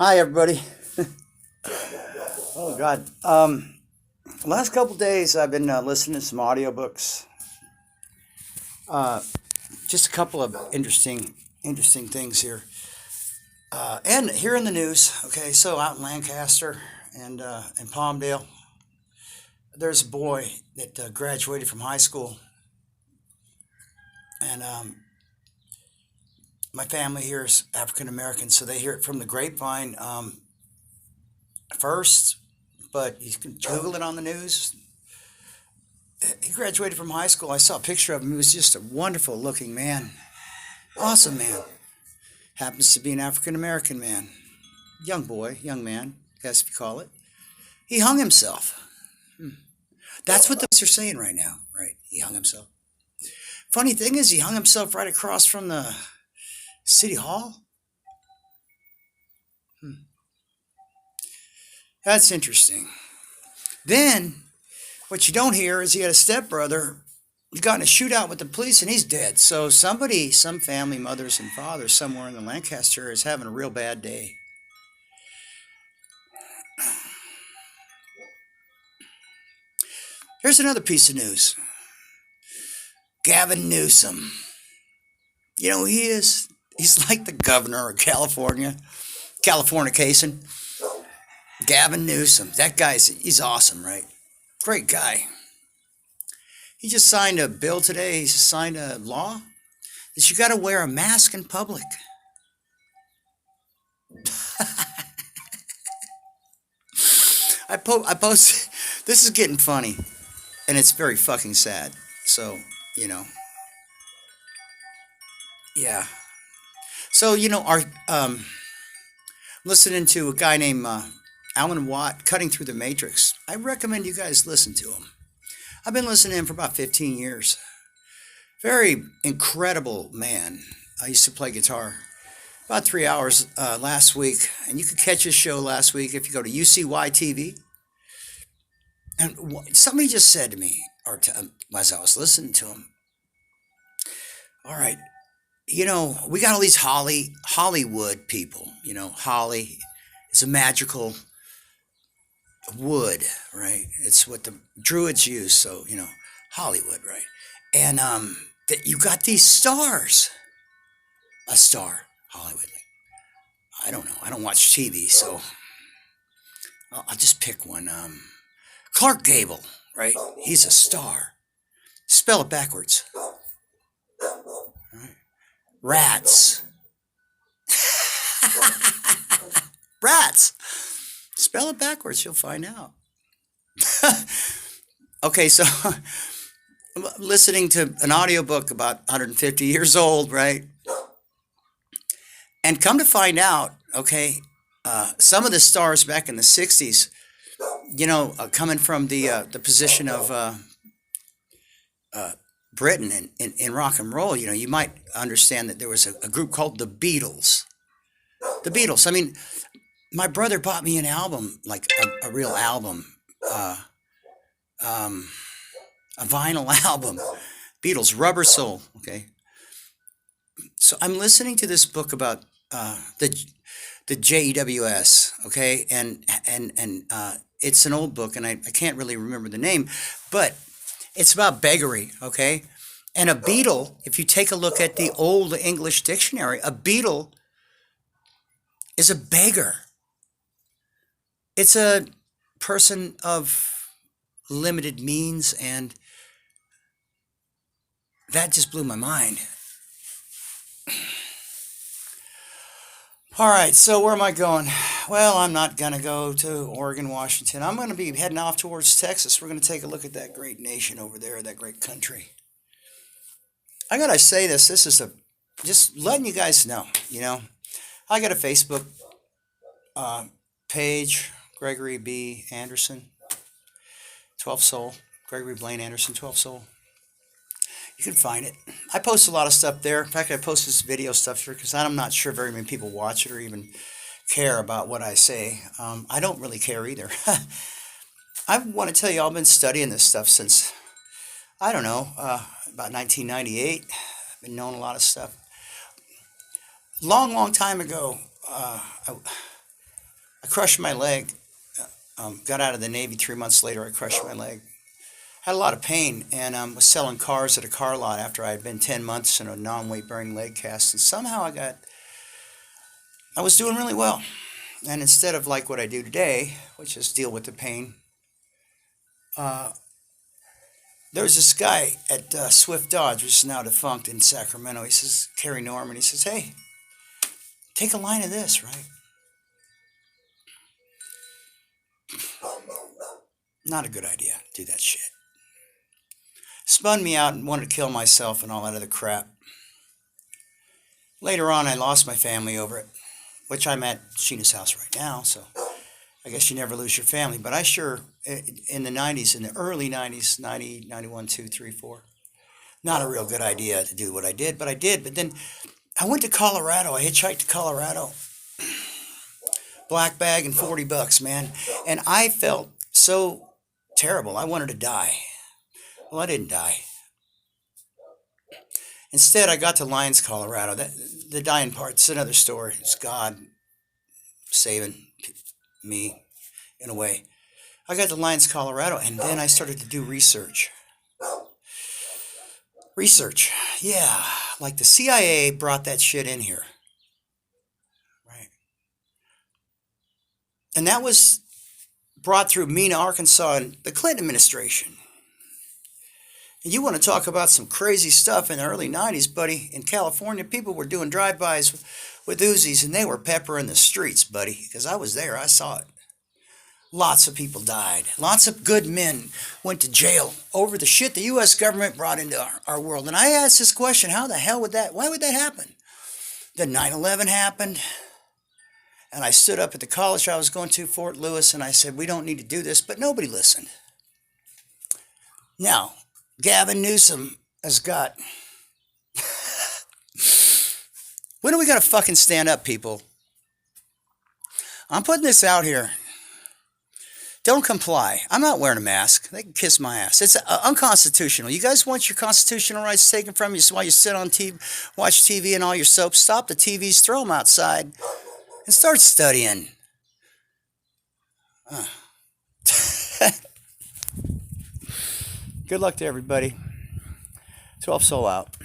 Hi, everybody. Oh God. Last couple days, I've been listening to some audiobooks. Uh, just a couple of interesting things here. And here in the news. Okay, so out in Lancaster and Palmdale, there's a boy that graduated from high school, and my family here is African American, so they hear it from the grapevine first. But you can Google it on the news. He graduated from high school. I saw a picture of him. He was just a wonderful looking man. Awesome man. Happens to be an African American man. Young boy, young man, I guess if you call it. He hung himself. That's what the police are saying right now, right? He hung himself. Funny thing is, he hung himself right across from the city hall. That's interesting. Then, what you don't hear is he had a stepbrother. He got in a shootout with the police and he's dead. So somebody, some family, mothers and fathers somewhere in the Lancaster is having a real bad day. Here's another piece of news. Gavin Newsom. You know who he is? He's like the governor of California. Californication. Gavin Newsom. He's awesome, right? Great guy. He just signed a bill today. He just signed a law that you got to wear a mask in public. I post. This is getting funny, and it's very fucking sad. So you know, yeah. So our listening to a guy named Alan Watt, Cutting Through the Matrix. I recommend you guys listen to him. I've been listening to him for about 15 years. Very incredible man. I used to play guitar about 3 hours last week, and you could catch his show last week if you go to UCY TV. And somebody just said to me, as I was listening to him, all right, we got all these Hollywood people. Holly is a magical wood, right? It's what the Druids use, so Hollywood, right? And that you got these stars, a star, Hollywood. I don't know. I don't watch TV, so I'll just pick one. Clark Gable, right? He's a star. Spell it backwards. Right? Rats. Rats. Spell it backwards. You'll find out. Okay, so I'm listening to an audiobook about 150 years old, right? And come to find out, okay, some of the stars back in the 60s, coming from the position of Britain in rock and roll, you might understand that there was a group called the Beatles. The Beatles. I mean, my brother bought me an album, like a real album, a vinyl album, Beatles, Rubber Soul. Okay, so I'm listening to this book about the JEWS. Okay, and it's an old book, and I can't really remember the name, but it's about beggary. Okay, and a beetle. If you take a look at the old English dictionary, a beetle is a beggar. It's a person of limited means, and that just blew my mind. All right, so where am I going? Well, I'm not going to go to Oregon, Washington. I'm going to be heading off towards Texas. We're going to take a look at that great nation over there, that great country. I got to say this is just letting you guys know, I got a Facebook page, Gregory B. Anderson, 12 Soul, Gregory Blaine Anderson, 12 Soul. You can find it. I post a lot of stuff there. In fact, I post this video stuff here because I'm not sure very many people watch it or even care about what I say. I don't really care either. I want to tell you, I've been studying this stuff since, I don't know, about 1998. I've been knowing a lot of stuff. Long time ago, I crushed my leg. Got out of the Navy 3 months later. I crushed my leg. Had a lot of pain and was selling cars at a car lot after I had been 10 months in a non-weight bearing leg cast. And somehow I was doing really well. And instead of like what I do today, which is deal with the pain, uh, there was this guy at Swift Dodge, which is now defunct in Sacramento. He says, Kerry Norman, he says, hey, take a line of this, right? Not a good idea. Do that shit. Spun me out and wanted to kill myself and all that other crap. Later on, I lost my family over it, which I'm at Sheena's house right now, so I guess you never lose your family. But I sure, in the 90s, in the early 90s, 90, 91, 2, 3, 4, not a real good idea to do what I did, but I did. But then I went to Colorado. I hitchhiked to Colorado. Black bag and $40, man. And I felt so terrible. I wanted to die. Well, I didn't die. Instead, I got to Lyons, Colorado. The dying part's another story. It's God saving me in a way. I got to Lyons, Colorado, and then I started to do research. Research, yeah, like the CIA brought that shit in here, right? And that was brought through Mena, Arkansas, and the Clinton administration. And you want to talk about some crazy stuff in the early 90s, buddy. In California, people were doing drive-bys with Uzis, and they were peppering the streets, buddy, because I was there. I saw it. Lots of people died. Lots of good men went to jail over the shit the U.S. government brought into our world. And I asked this question, why would that happen? Then 9/11 happened, and I stood up at the college I was going to, Fort Lewis, and I said, we don't need to do this, but nobody listened. Now, Gavin Newsom has got... When are we going to fucking stand up, people? I'm putting this out here. Don't comply. I'm not wearing a mask. They can kiss my ass. It's unconstitutional. You guys want your constitutional rights taken from you while you sit on TV, watch TV and all your soaps? Stop the TVs, throw them outside, and start studying. Good luck to everybody. 12 Soul out.